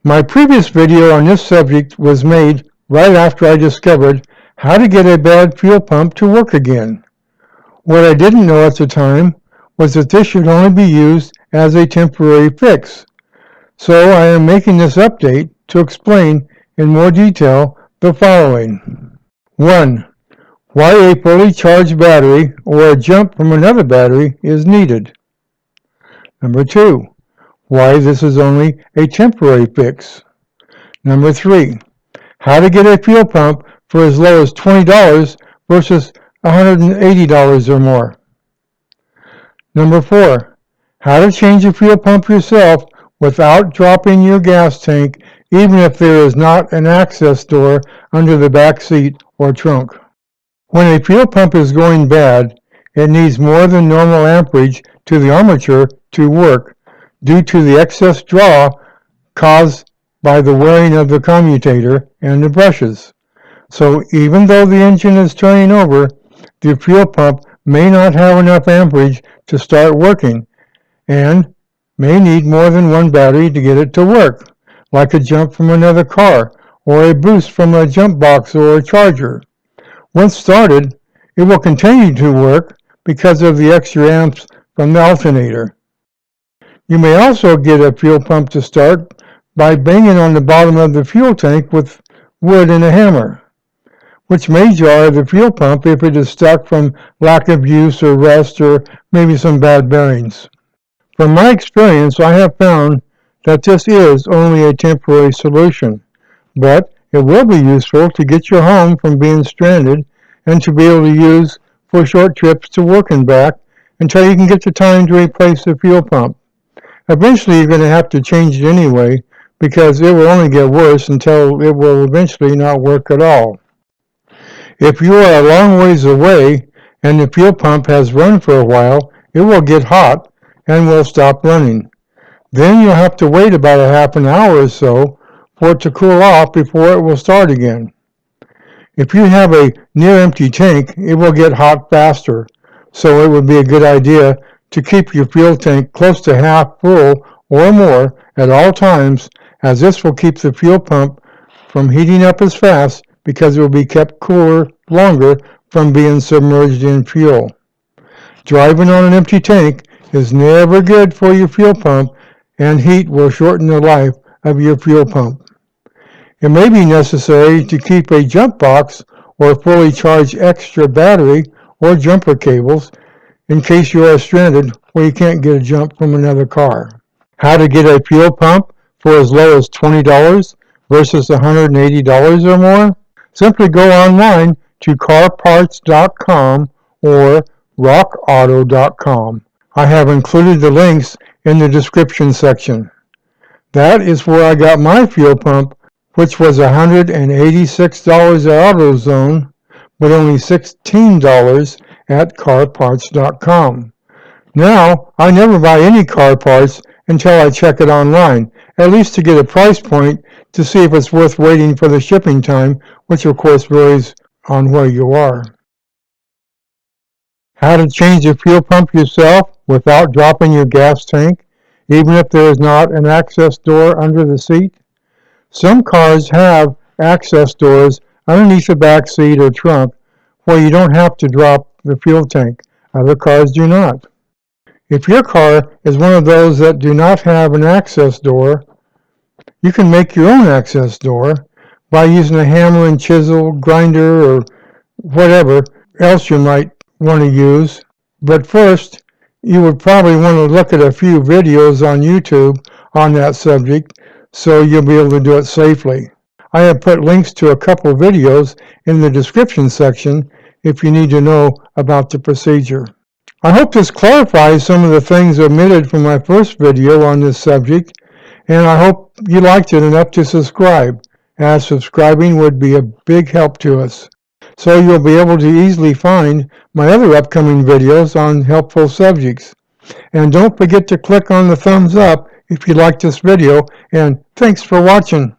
My previous video on this subject was made right after I discovered how to get a bad fuel pump to work again. What I didn't know at the time was that this should only be used as a temporary fix. So I am making this update to explain in more detail the following. 1. Why a fully charged battery or a jump from another battery is needed. Number 2. Why this is only a temporary fix. Number 3. How to get a fuel pump for as low as $20 versus $180 or more. Number 4. How to change a fuel pump yourself without dropping your gas tank, even if there is not an access door under the back seat or trunk. When a fuel pump is going bad, it needs more than normal amperage to the armature to work due to the excess draw caused by the wearing of the commutator and the brushes. So even though the engine is turning over, the fuel pump may not have enough amperage to start working and may need more than one battery to get it to work, like a jump from another car or a boost from a jump box or a charger. Once started, it will continue to work because of the extra amps from the alternator. You may also get a fuel pump to start by banging on the bottom of the fuel tank with wood and a hammer, which may jar the fuel pump if it is stuck from lack of use or rust or maybe some bad bearings. From my experience, I have found that this is only a temporary solution, but it will be useful to get you home from being stranded and to be able to use for short trips to work and back until you can get the time to replace the fuel pump. Eventually, you're going to have to change it anyway because it will only get worse until it will eventually not work at all. If you are a long ways away and the fuel pump has run for a while, it will get hot and will stop running. Then you'll have to wait about a half an hour or so for it to cool off before it will start again. If you have a near empty tank, it will get hot faster, so it would be a good idea to keep your fuel tank close to half full or more at all times, as this will keep the fuel pump from heating up as fast because it will be kept cooler longer from being submerged in fuel. Driving on an empty tank is never good for your fuel pump, and heat will shorten the life of your fuel pump. It may be necessary to keep a jump box or fully charged extra battery or jumper cables in case you are stranded where you can't get a jump from another car. How to get a fuel pump for as low as $20 versus $180 or more? Simply go online to carparts.com or rockauto.com. I have included the links in the description section. That is where I got my fuel pump, which was $186 at AutoZone, but only $16 at carparts.com. Now, I never buy any car parts until I check it online, at least to get a price point to see if it's worth waiting for the shipping time, which of course varies on where you are. How to change a fuel pump yourself without dropping your gas tank, even if there is not an access door under the seat. Some cars have access doors underneath the back seat or trunk where you don't have to drop the fuel tank. Other cars do not. If your car is one of those that do not have an access door, you can make your own access door by using a hammer and chisel, grinder, or whatever else you might want to use. But first, you would probably want to look at a few videos on YouTube on that subject so you'll be able to do it safely. I have put links to a couple of videos in the description section if you need to know about the procedure. I hope this clarifies some of the things omitted from my first video on this subject, and I hope you liked it enough to subscribe, as subscribing would be a big help to us. So you'll be able to easily find my other upcoming videos on helpful subjects. And don't forget to click on the thumbs up if you like this video, and thanks for watching.